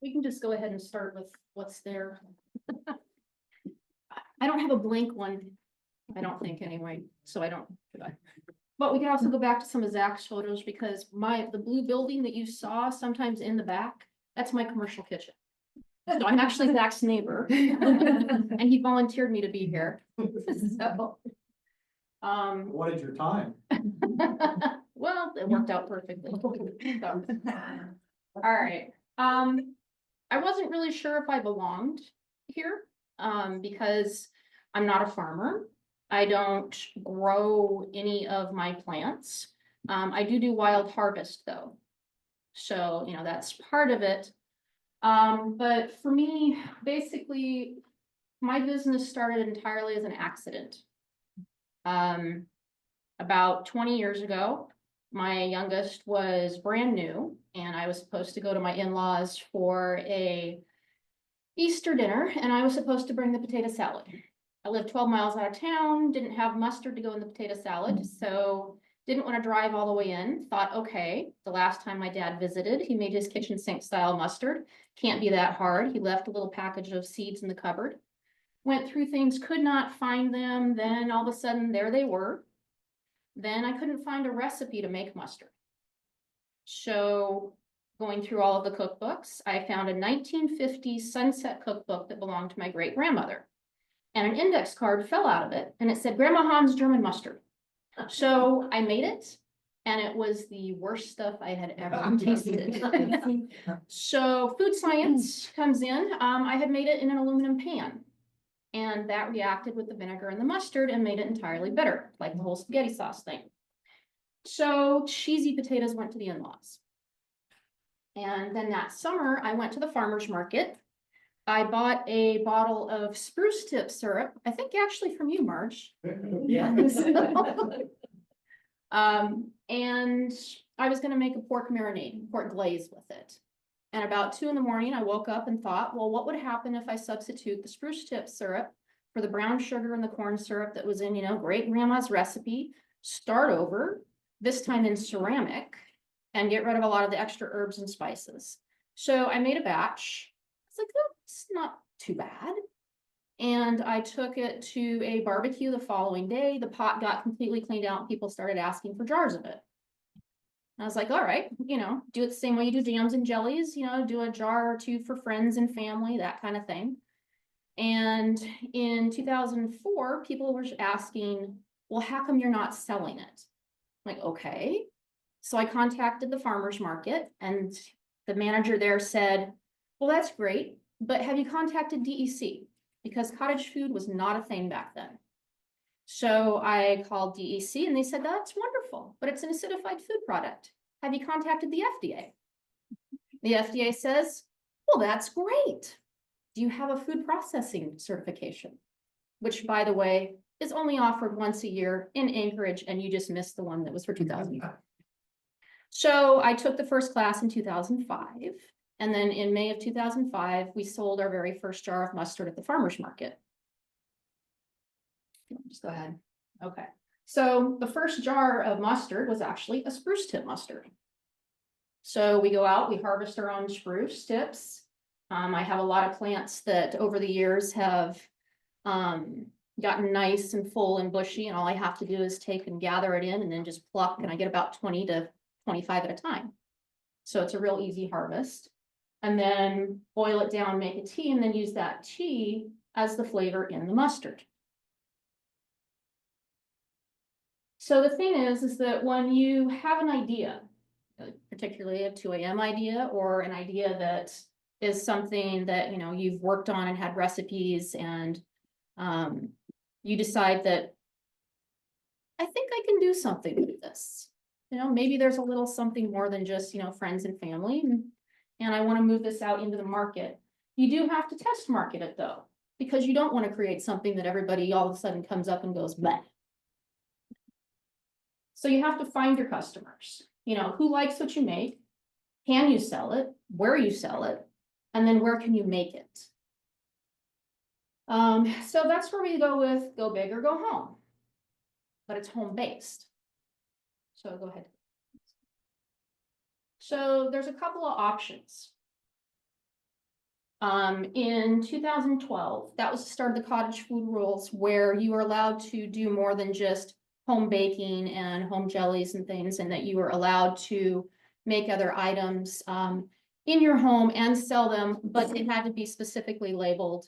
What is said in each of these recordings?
We can just go ahead and start with what's there. I don't have a blank one, I don't think anyway, so I don't. But we can also go back to some of Zach's photos because the blue building that you saw sometimes in the back, that's my commercial kitchen. So I'm actually Zach's neighbor and he volunteered me to be here. So, What is your time? well, it worked out perfectly. So, all right. I wasn't really sure if I belonged here, because I'm not a farmer. I don't grow any of my plants. I do wild harvest though. So, that's part of it. But for me, basically, my business started entirely as an accident. About 20 years ago, my youngest was brand new and I was supposed to go to my in-laws for a Easter dinner and I was supposed to bring the potato salad. I lived 12 miles out of town, didn't have mustard to go in the potato salad, so didn't want to drive all the way in. Thought, okay, the last time my dad visited, he made his kitchen sink style mustard. Can't be that hard. He left a little package of seeds in the cupboard. Went through things, could not find them. Then all of a sudden, there they were. Then I couldn't find a recipe to make mustard. So going through all of the cookbooks, I found a 1950s Sunset cookbook that belonged to my great grandmother. And an index card fell out of it and it said Grandma Han's German mustard. So I made it and it was the worst stuff I had ever tasted. So food science comes in. I had made it in an aluminum pan and that reacted with the vinegar and the mustard and made it entirely bitter, like the whole spaghetti sauce thing. So cheesy potatoes went to the in-laws. And then that summer I went to the farmer's market. I bought a bottle of spruce tip syrup, I think actually from you, Marge. Yeah. And I was going to make a pork marinade, pork glaze with it. And about 2 a.m, I woke up and thought, well, what would happen if I substitute the spruce tip syrup for the brown sugar and the corn syrup that was in, great grandma's recipe, start over, this time in ceramic, and get rid of a lot of the extra herbs and spices. So I made a batch. It's like, oh, it's not too bad. And I took it to a barbecue the following day. The pot got completely cleaned out. People started asking for jars of it. I was like, all right, do it the same way you do jams and jellies, do a jar or two for friends and family, that kind of thing. And in 2004, people were asking, well, how come you're not selling it? I'm like, okay. So I contacted the farmer's market and the manager there said, well, that's great, but have you contacted DEC? Because cottage food was not a thing back then. So I called DEC and they said, that's wonderful, but it's an acidified food product. Have you contacted the FDA? The FDA says, well, that's great. Do you have a food processing certification? Which, by the way, is only offered once a year in Anchorage, and you just missed the one that was for 2005. So I took the first class in 2005. And then in May of 2005, we sold our very first jar of mustard at the farmer's market. Just go ahead. Okay. So the first jar of mustard was actually a spruce tip mustard. So we go out, we harvest our own spruce tips. I have a lot of plants that over the years have gotten nice and full and bushy, and all I have to do is take and gather it in and then just pluck, and I get about 20 to 25 at a time. So it's a real easy harvest. And then boil it down, make a tea, and then use that tea as the flavor in the mustard. So the thing is that when you have an idea, particularly a 2 a.m. idea or an idea that is something that, you've worked on and had recipes and you decide that I think I can do something with this. Maybe there's a little something more than just, friends and family. And I want to move this out into the market. You do have to test market it though, because you don't want to create something that everybody all of a sudden comes up and goes, bleh. So you have to find your customers, who likes what you make, can you sell it, where you sell it, and then where can you make it? So that's where we go with go big or go home, but it's home-based. So go ahead. So there's a couple of options. In 2012, that was the start of the cottage food rules, where you were allowed to do more than just home baking and home jellies and things, and that you were allowed to make other items in your home and sell them, but it had to be specifically labeled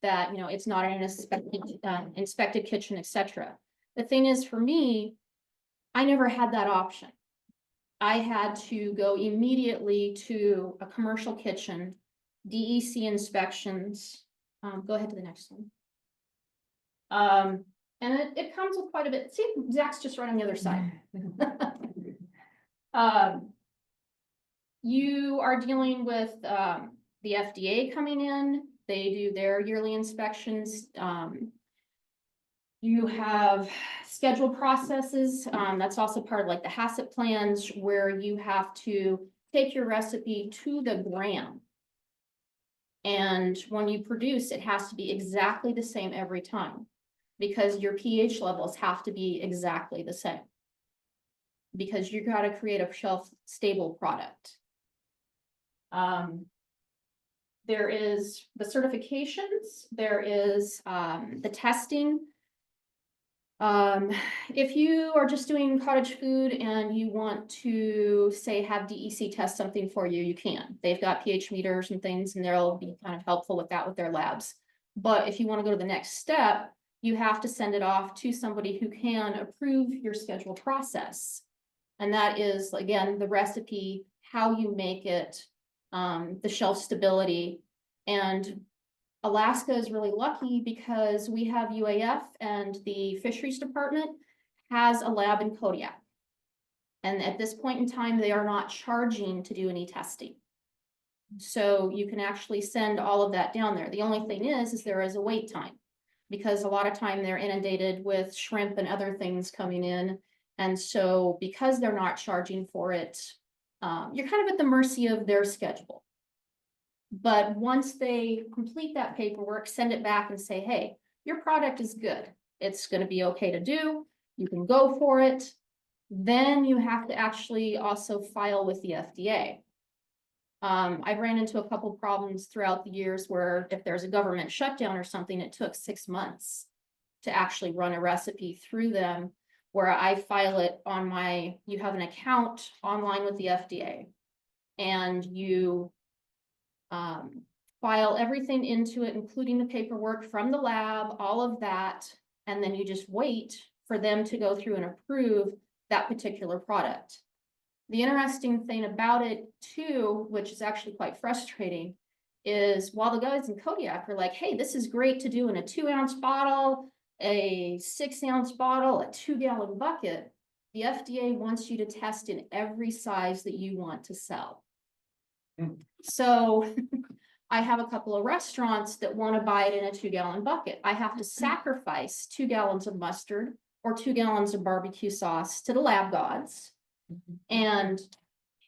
that, you know, it's not an inspected kitchen, etc. The thing is, for me, I never had that option. I had to go immediately to a commercial kitchen, DEC inspections. Go ahead to the next one. And it comes with quite a bit. See, Zach's just right on the other side. You are dealing with the FDA coming in. They do their yearly inspections. You have scheduled processes. That's also part of like the HACCP plans, where you have to take your recipe to the gram. And when you produce, it has to be exactly the same every time, because your pH levels have to be exactly the same, because you got to create a shelf stable product. There is the certifications, there is the testing. If you are just doing cottage food and you want to say have DEC test something for you, you can. They've got pH meters and things, and they'll be kind of helpful with that with their labs. But if you want to go to the next step, you have to send it off to somebody who can approve your scheduled process. And that is, again, the recipe, how you make it, the shelf stability. And Alaska is really lucky because we have UAF, and the fisheries department has a lab in Kodiak. And at this point in time, they are not charging to do any testing. So you can actually send all of that down there. The only thing is there is a wait time, because a lot of time they're inundated with shrimp and other things coming in. And so because they're not charging for it, you're kind of at the mercy of their schedule. But once they complete that paperwork, send it back and say, hey, your product is good. It's going to be okay to do. You can go for it. Then you have to actually also file with the FDA. I've ran into a couple problems throughout the years where if there's a government shutdown or something, it took 6 months to actually run a recipe through them, where I file it on you have an account online with the FDA, and you file everything into it, including the paperwork from the lab, all of that, and then you just wait for them to go through and approve that particular product. The interesting thing about it too, which is actually quite frustrating, is while the guys in Kodiak are like, hey, this is great to do in a 2-ounce bottle, a 6-ounce bottle, a 2-gallon bucket, the FDA wants you to test in every size that you want to sell. So I have a couple of restaurants that want to buy it in a 2-gallon bucket. I have to sacrifice 2 gallons of mustard or 2 gallons of barbecue sauce to the lab gods. And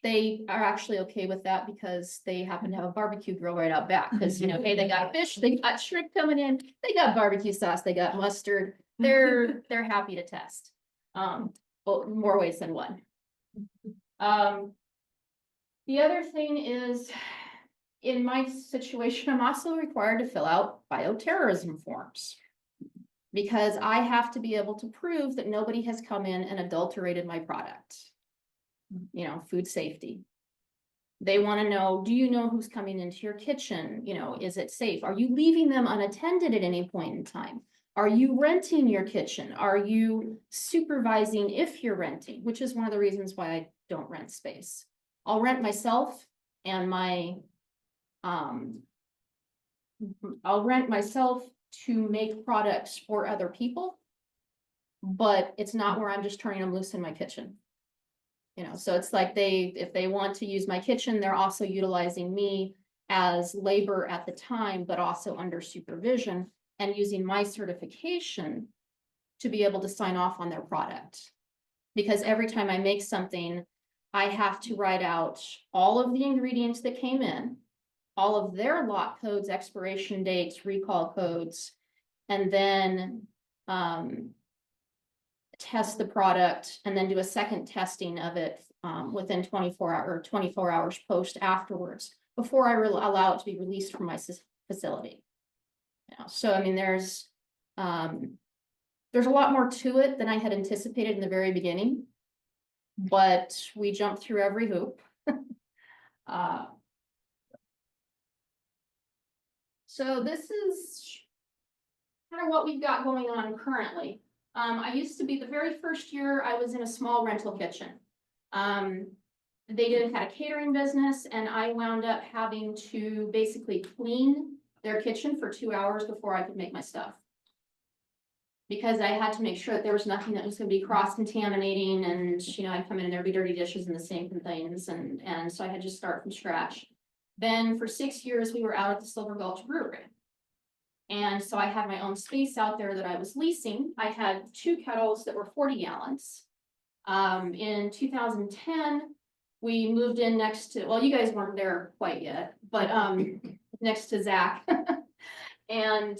they are actually okay with that because they happen to have a barbecue grill right out back. Because, you know, hey, they got fish, they got shrimp coming in, they got barbecue sauce, they got mustard. They're happy to test. Well, more ways than one. The other thing is, in my situation, I'm also required to fill out bioterrorism forms, because I have to be able to prove that nobody has come in and adulterated my product. You know, food safety. They want to know, do you know who's coming into your kitchen? You know, is it safe? Are you leaving them unattended at any point in time? Are you renting your kitchen? Are you supervising if you're renting? Which is one of the reasons why I don't rent space. I'll rent myself and I'll rent myself to make products for other people, but it's not where I'm just turning them loose in my kitchen. You know, so it's like if they want to use my kitchen, they're also utilizing me as labor at the time, but also under supervision and using my certification to be able to sign off on their product. Because every time I make something, I have to write out all of the ingredients that came in, all of their lot codes, expiration dates, recall codes, and then test the product, and then do a second testing of it within 24 hours post afterwards. before I allow it to be released from my facility. So I mean, there's a lot more to it than I had anticipated in the very beginning, but we jumped through every hoop. So this is kind of what we've got going on currently. I used to be, the very first year I was in a small rental kitchen. They had a catering business, and I wound up having to basically clean their kitchen for 2 hours before I could make my stuff. Because I had to make sure that there was nothing that was going to be cross-contaminating, and I'd come in and there'd be dirty dishes in the sink and things, and so I had to start from scratch. Then for 6 years, we were out at the Silver Gulch Brewery. And so I had my own space out there that I was leasing. I had 2 kettles that were 40 gallons. In 2010, we moved in next to, well, you guys weren't there quite yet, but next to Zach. And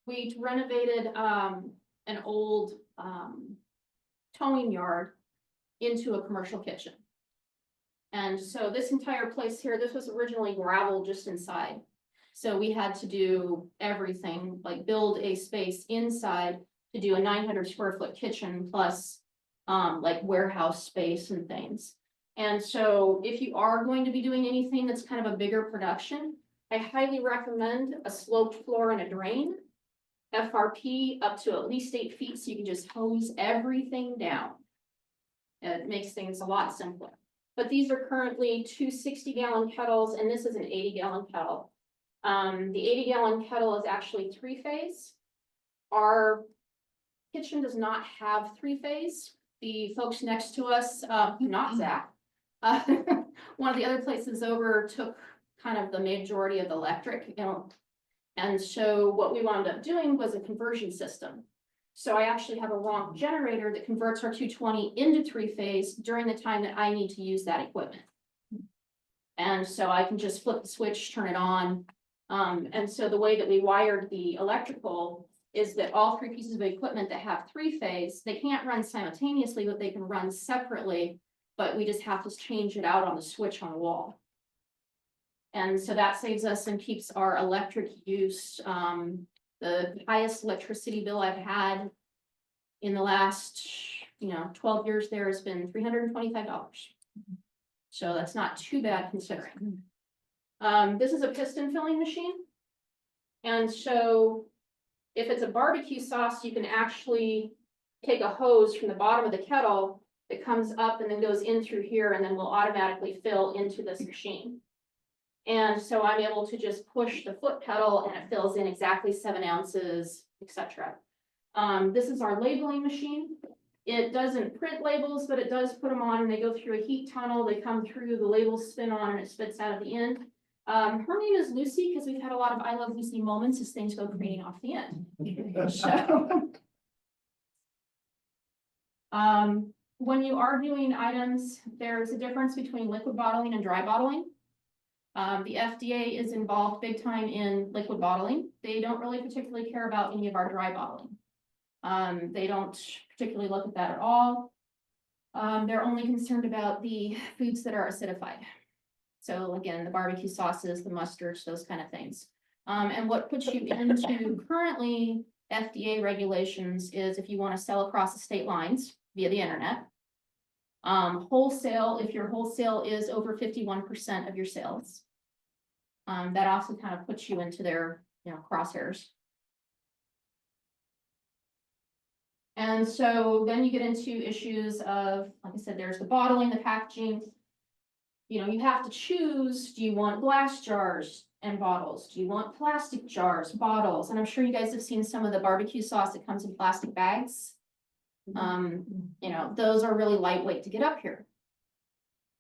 we renovated an old towing yard into a commercial kitchen. And so this entire place here, this was originally gravel just inside. So we had to do everything, like build a space inside to do a 900 square foot kitchen plus like warehouse space and things. And so if you are going to be doing anything that's kind of a bigger production, I highly recommend a sloped floor and a drain, FRP up to at least 8 feet, so you can just hose everything down. It makes things a lot simpler. But these are currently 2 60-gallon kettles, and this is an 80-gallon kettle. The 80-gallon kettle is actually 3-phase. Our kitchen does not have 3-phase. The folks next to us, not Zach, one of the other places over took kind of the majority of the electric, and so what we wound up doing was a conversion system. So I actually have a wrong generator that converts our 220 into 3-phase during the time that I need to use that equipment. And so I can just flip the switch, turn it on. And so the way that we wired the electrical is that all 3 pieces of equipment that have 3-phase, they can't run simultaneously, but they can run separately, but we just have to change it out on the switch on the wall. And so that saves us and keeps our electric use. The highest electricity bill I've had in the last, 12 years there has been $325. So that's not too bad considering. This is a piston filling machine. And so if it's a barbecue sauce, you can actually take a hose from the bottom of the kettle that comes up and then goes in through here and then will automatically fill into this machine. And so I'm able to just push the foot pedal and it fills in exactly 7 ounces, etc. This is our labeling machine. It doesn't print labels, but it does put them on, and they go through a heat tunnel. They come through, the labels spin on, and it spits out at the end. Her name is Lucy because we've had a lot of I Love Lucy moments as things go creating off the end. So, when you are doing items, there's a difference between liquid bottling and dry bottling. The FDA is involved big time in liquid bottling. They don't really particularly care about any of our dry bottling. They don't particularly look at that at all. They're only concerned about the foods that are acidified. So again, the barbecue sauces, the mustards, those kind of things. And what puts you into currently FDA regulations is if you want to sell across the state lines via the internet. Wholesale, if your wholesale is over 51% of your sales. That also kind of puts you into their, crosshairs. And so then you get into issues of, like I said, there's the bottling, the packaging. You have to choose, do you want glass jars and bottles? Do you want plastic jars, bottles? And I'm sure you guys have seen some of the barbecue sauce that comes in plastic bags. Those are really lightweight to get up here.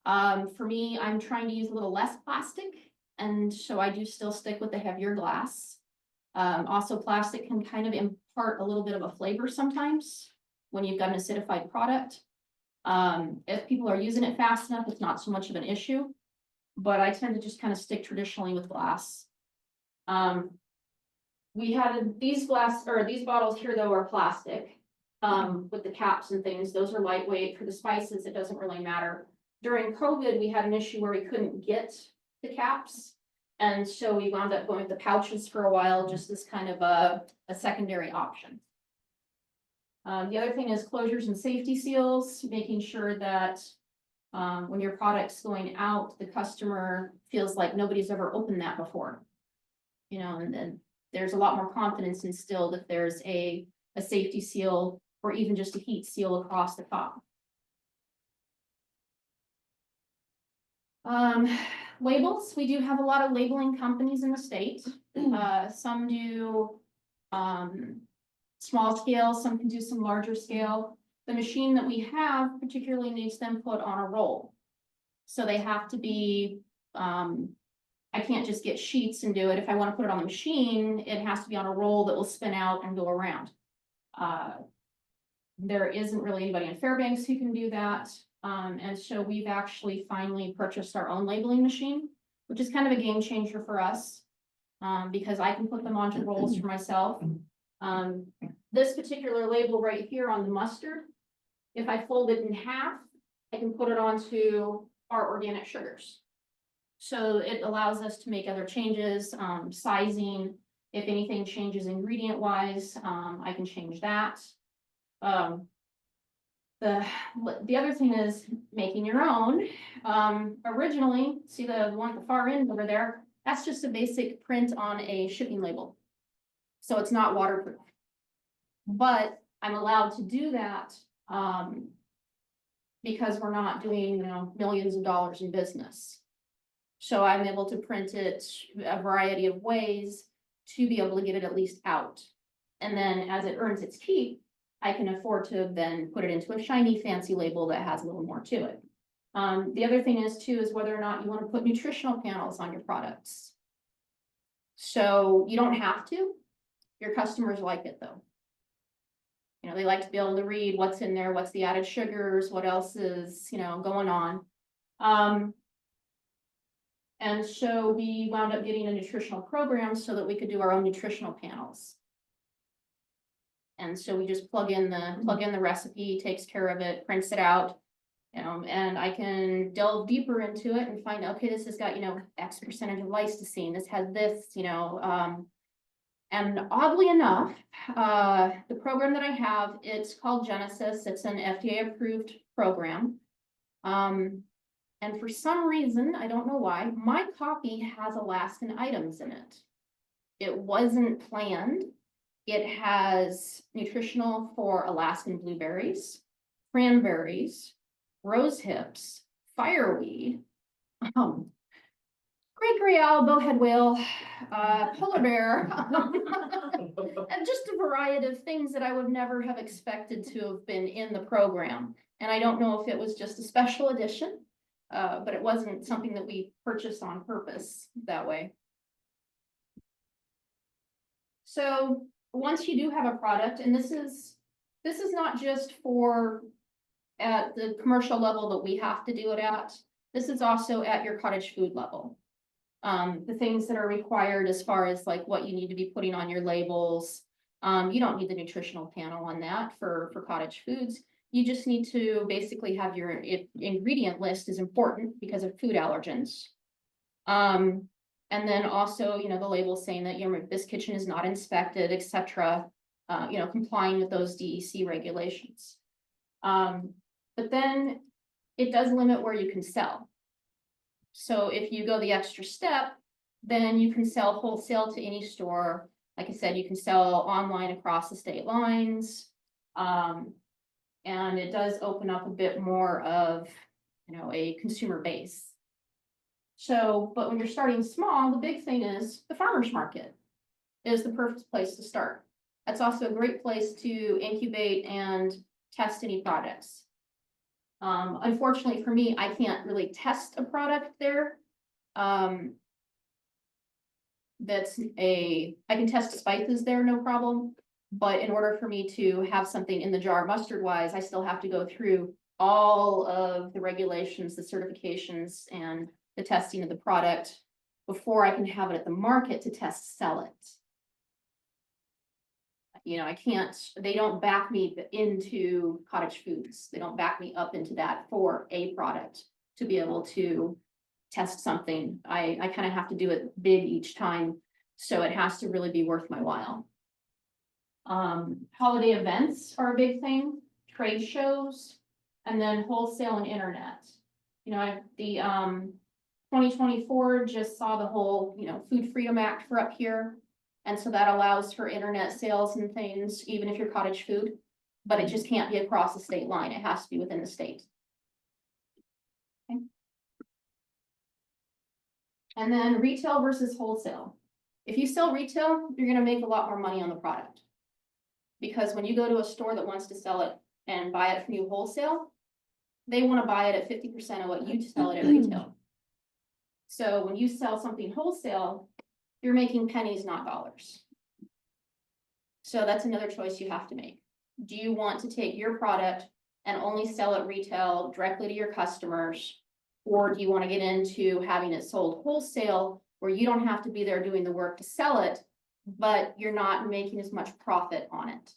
For me, I'm trying to use a little less plastic, and so I do still stick with the heavier glass. Also, plastic can kind of impart a little bit of a flavor sometimes when you've got an acidified product. If people are using it fast enough, it's not so much of an issue, but I tend to just kind of stick traditionally with glass. We had these bottles here though are plastic, with the caps and things. Those are lightweight. For the spices, it doesn't really matter. During COVID, we had an issue where we couldn't get the caps. And so we wound up going with the pouches for a while, just as kind of a secondary option. The other thing is closures and safety seals, making sure that when your product's going out, the customer feels like nobody's ever opened that before. You know, and then there's a lot more confidence instilled if there's a safety seal or even just a heat seal across the top. Labels, we do have a lot of labeling companies in the state. Some do small scale, some can do some larger scale. The machine that we have particularly needs them put on a roll. So they have to be, I can't just get sheets and do it. If I want to put it on the machine, it has to be on a roll that will spin out and go around. There isn't really anybody in Fairbanks who can do that. And so we've actually finally purchased our own labeling machine, which is kind of a game changer for us, because I can put them onto rolls for myself. This particular label right here on the mustard, if I fold it in half, I can put it onto our organic sugars. So it allows us to make other changes, sizing. If anything changes ingredient wise, I can change that. The other thing is making your own. Originally, see the one at the far end over there, that's just a basic print on a shipping label. So it's not waterproof. But I'm allowed to do that because we're not doing, millions of dollars in business. So I'm able to print it a variety of ways to be able to get it at least out. And then as it earns its keep, I can afford to then put it into a shiny fancy label that has a little more to it. The other thing is too, is whether or not you want to put nutritional panels on your products. So you don't have to, your customers like it though. You know, they like to be able to read what's in there, what's the added sugars, what else is, going on. And so we wound up getting a nutritional program so that we could do our own nutritional panels. And so we just plug in the recipe, takes care of it, prints it out, and I can delve deeper into it and find, okay, this has got, X percentage of lysine, this has this, and oddly enough, the program that I have, it's called Genesis. It's an FDA approved program. And for some reason, I don't know why, my copy has Alaskan items in it. It wasn't planned. It has nutritional for Alaskan blueberries, cranberries, rose hips, fireweed, great gray owl, bowhead whale, polar bear, and just a variety of things that I would never have expected to have been in the program. And I don't know if it was just a special edition, but it wasn't something that we purchased on purpose that way. So once you do have a product, and this is not just for at the commercial level that we have to do it at, this is also at your cottage food level. The things that are required as far as like what you need to be putting on your labels. You don't need the nutritional panel on that for cottage foods. You just need to basically have your ingredient list is important because of food allergens. And then also, the label saying that, this kitchen is not inspected, etc. Complying with those DEC regulations. But then it does limit where you can sell. So if you go the extra step, then you can sell wholesale to any store. Like I said, you can sell online across the state lines. And it does open up a bit more of, a consumer base. So, but when you're starting small, the big thing is the farmer's market is the perfect place to start. That's also a great place to incubate and test any products. Unfortunately for me, I can't really test a product there. I can test spices there, no problem. But in order for me to have something in the jar mustard wise, I still have to go through all of the regulations, the certifications, and the testing of the product before I can have it at the market to test, sell it. I can't, they don't back me into cottage foods. They don't back me up into that for a product to be able to test something, I kind of have to do it big each time. So it has to really be worth my while. Holiday events are a big thing, trade shows, and then wholesale and internet. You know, the 2024 just saw the whole, Food Freedom Act for up here. And so that allows for internet sales and things, even if you're cottage food, but it just can't be across the state line. It has to be within the state. Okay. And then retail versus wholesale. If you sell retail, you're gonna make a lot more money on the product. Because when you go to a store that wants to sell it and buy it from you wholesale, they want to buy it at 50% of what you sell it at retail. So when you sell something wholesale, you're making pennies, not dollars. So that's another choice you have to make. Do you want to take your product and only sell it retail directly to your customers? Or do you want to get into having it sold wholesale where you don't have to be there doing the work to sell it, but you're not making as much profit on it?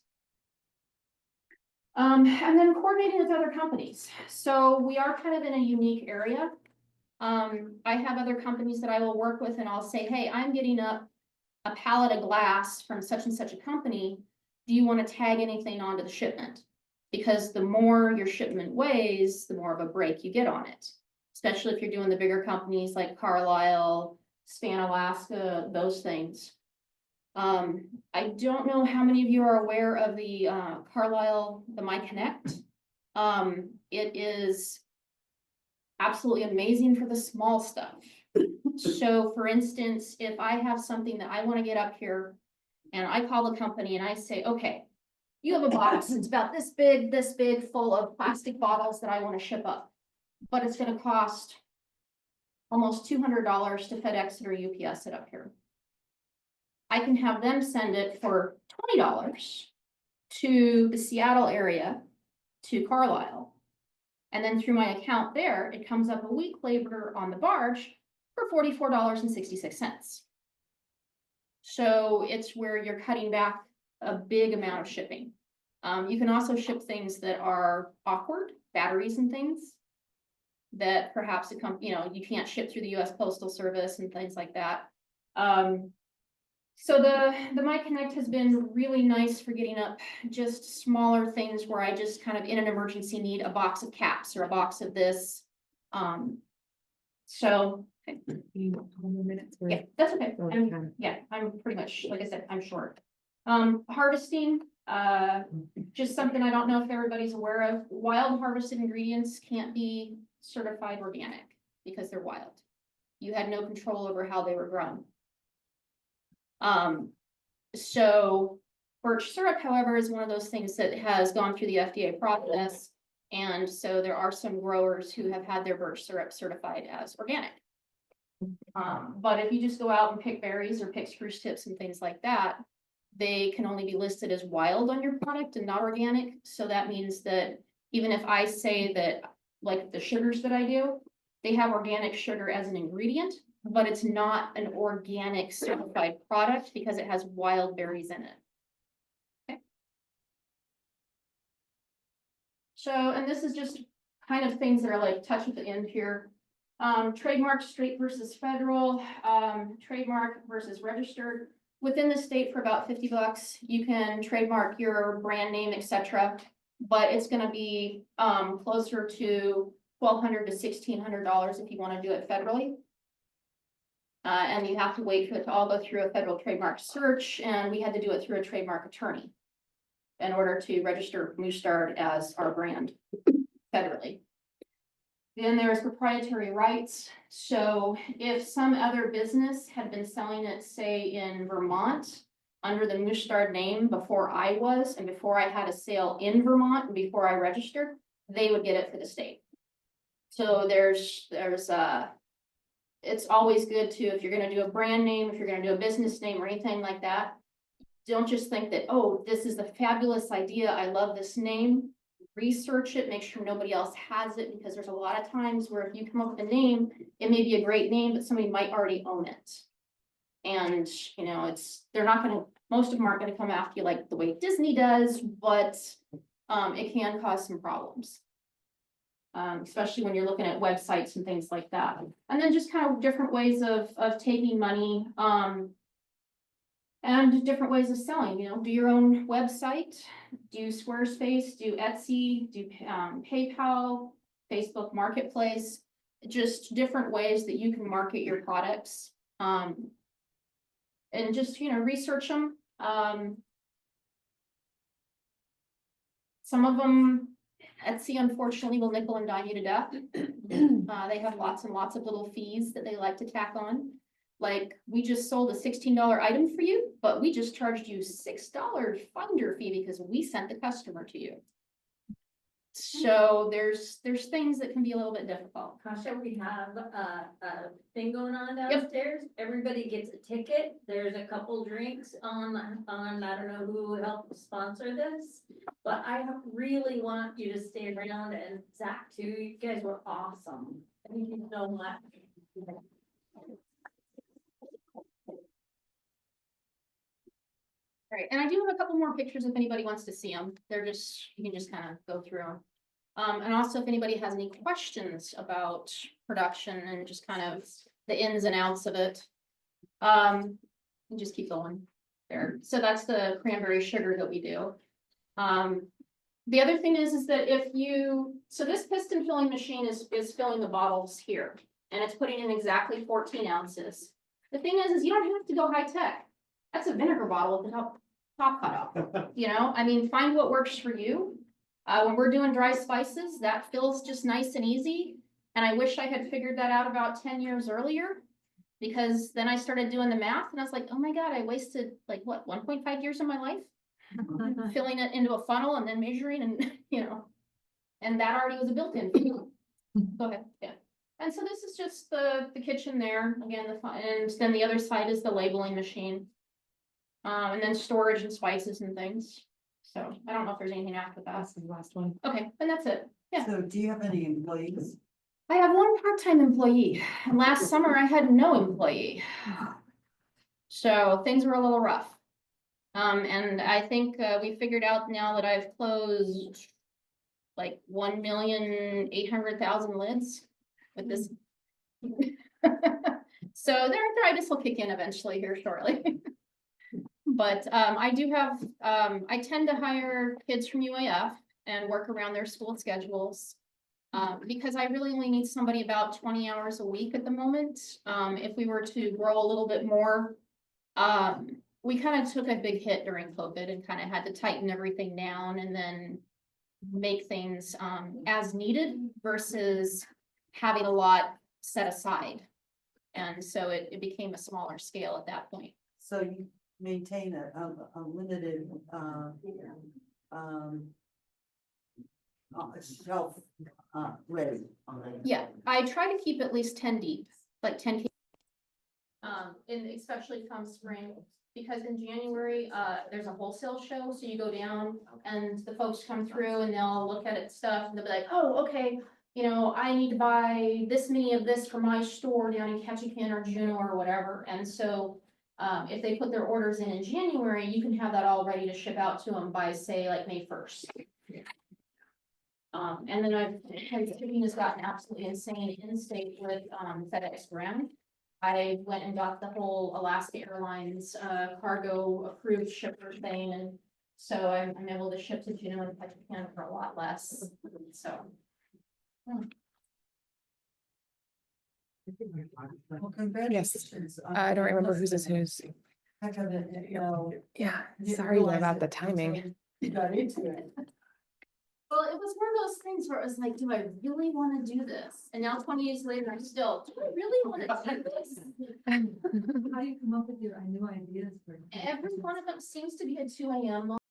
And then coordinating with other companies. So we are kind of in a unique area. I have other companies that I will work with and I'll say, hey, I'm getting up a pallet of glass from such and such a company. Do you want to tag anything onto the shipment? Because the more your shipment weighs, the more of a break you get on it. Especially if you're doing the bigger companies like Carlisle, Span Alaska, those things. I don't know how many of you are aware of the Carlisle, the My Connect. It is absolutely amazing for the small stuff. So for instance, if I have something that I want to get up here and I call the company and I say, okay, you have a box, it's about this big, full of plastic bottles that I want to ship up, but it's going to cost almost $200 to FedEx it or UPS it up here. I can have them send it for $20 to the Seattle area, to Carlisle. And then through my account there, it comes up a week later on the barge for $44.66. So it's where you're cutting back a big amount of shipping. You can also ship things that are awkward, batteries and things that perhaps you can't ship through the US Postal Service and things like that. So the My Connect has been really nice for getting up just smaller things where I just kind of in an emergency need a box of caps or a box of this. So okay. You want a couple more minutes? Yeah, that's okay. Okay. I'm pretty much, like I said, I'm short. Harvesting, just something I don't know if everybody's aware of. Wild harvested ingredients can't be certified organic because they're wild. You had no control over how they were grown. So birch syrup, however, is one of those things that has gone through the FDA process. And so there are some growers who have had their birch syrup certified as organic. But if you just go out and pick berries or pick spruce tips and things like that, they can only be listed as wild on your product and not organic. So that means that even if I say that, like the sugars that I do, they have organic sugar as an ingredient, but it's not an organic certified product because it has wild berries in it. Okay. So, and this is just kind of things that are like touch at the end here. Trademark state versus federal, trademark versus registered. Within the state for about $50, you can trademark your brand name, etc. But it's going to be closer to $1,200 to $1,600 if you want to do it federally. And you have to wait for it to all go through a federal trademark search, and we had to do it through a trademark attorney in order to register Moosetard as our brand federally. Then there's proprietary rights. So if some other business had been selling it, say in Vermont, under the Moosetard name before I was, and before I had a sale in Vermont, and before I registered, they would get it for the state. So it's always good to, if you're going to do a brand name, if you're going to do a business name or anything like that, don't just think that, oh, this is a fabulous idea, I love this name. Research it, make sure nobody else has it, because there's a lot of times where if you come up with a name, it may be a great name, but somebody might already own it. And, they're not going to, most of them aren't going to come after you like the way Disney does, but it can cause some problems. Especially when you're looking at websites and things like that. And then just kind of different ways of taking money, and different ways of selling, do your own website, do Squarespace, do Etsy, do PayPal, Facebook Marketplace, just different ways that you can market your products. And just, research them. Some of them, Etsy unfortunately will nickel and dime you to death. They have lots and lots of little fees that they like to tack on. Like, we just sold a $16 item for you, but we just charged you $6 finder fee because we sent the customer to you. So there's things that can be a little bit difficult. Kasha, we have a thing going on downstairs. Everybody gets a ticket. There's a couple drinks on, I don't know who helped sponsor this. But I really want you to stay around, and Zach too. You guys were awesome. Thank you so much. Right, and I do have a couple more pictures if anybody wants to see them. You can just kind of go through them. And also if anybody has any questions about production and just kind of the ins and outs of it. And just keep going there. So that's the cranberry sugar that we do. The other thing is that so this piston filling machine is filling the bottles here, and it's putting in exactly 14 ounces. The thing is you don't have to go high tech. That's a vinegar bottle with the top cut off. I mean, find what works for you. When we're doing dry spices, that fills just nice and easy. And I wish I had figured that out about 10 years earlier, because then I started doing the math and I was like, oh my God, I wasted like what, 1.5 years of my life filling it into a funnel and then measuring and, and that already was a built-in fee. Go ahead. Yeah. And so this is just the kitchen there again, and then the other side is the labeling machine. And then storage and spices and things. So I don't know if there's anything after that. That's the last one. Okay, and that's it. Yeah. So do you have any employees? I have one part-time employee, and last summer I had no employee. So things were a little rough. And I think we figured out now that I've closed like 1,800,000 lids with this. So their arthritis will kick in eventually here shortly. But I do have, I tend to hire kids from UAF and work around their school schedules. Because I really only need somebody about 20 hours a week at the moment. If we were to grow a little bit more, we kind of took a big hit during COVID and kind of had to tighten everything down and then make things as needed versus having a lot set aside. And so it became a smaller scale at that point. So you maintain a limited, shelf, ready. Yeah, I try to keep at least 10 deep, like 10. And especially come spring, because in January, there's a wholesale show, so you go down and the folks come through and they'll look at it stuff and they'll be like, oh, okay, I need to buy this many of this for my store down in Ketchikan or Juneau or whatever. And so if they put their orders in January, you can have that all ready to ship out to them by, say, like May 1st. And then shipping has gotten absolutely insane in state with FedEx Ground. I went and got the whole Alaska Airlines cargo approved shipper thing, and so I'm able to ship to Juneau and Ketchikan for a lot less. So. Well, congratulations. I don't remember whose is whose. Heck of it, Yeah, didn't sorry realize about it the timing. until you got into it. Well, it was one of those things where it was like, do I really want to do this? And now 20 years later, I'm still, do I really want to do this? How do you come up with your new ideas for? Every one of them seems to be at 2 a.m.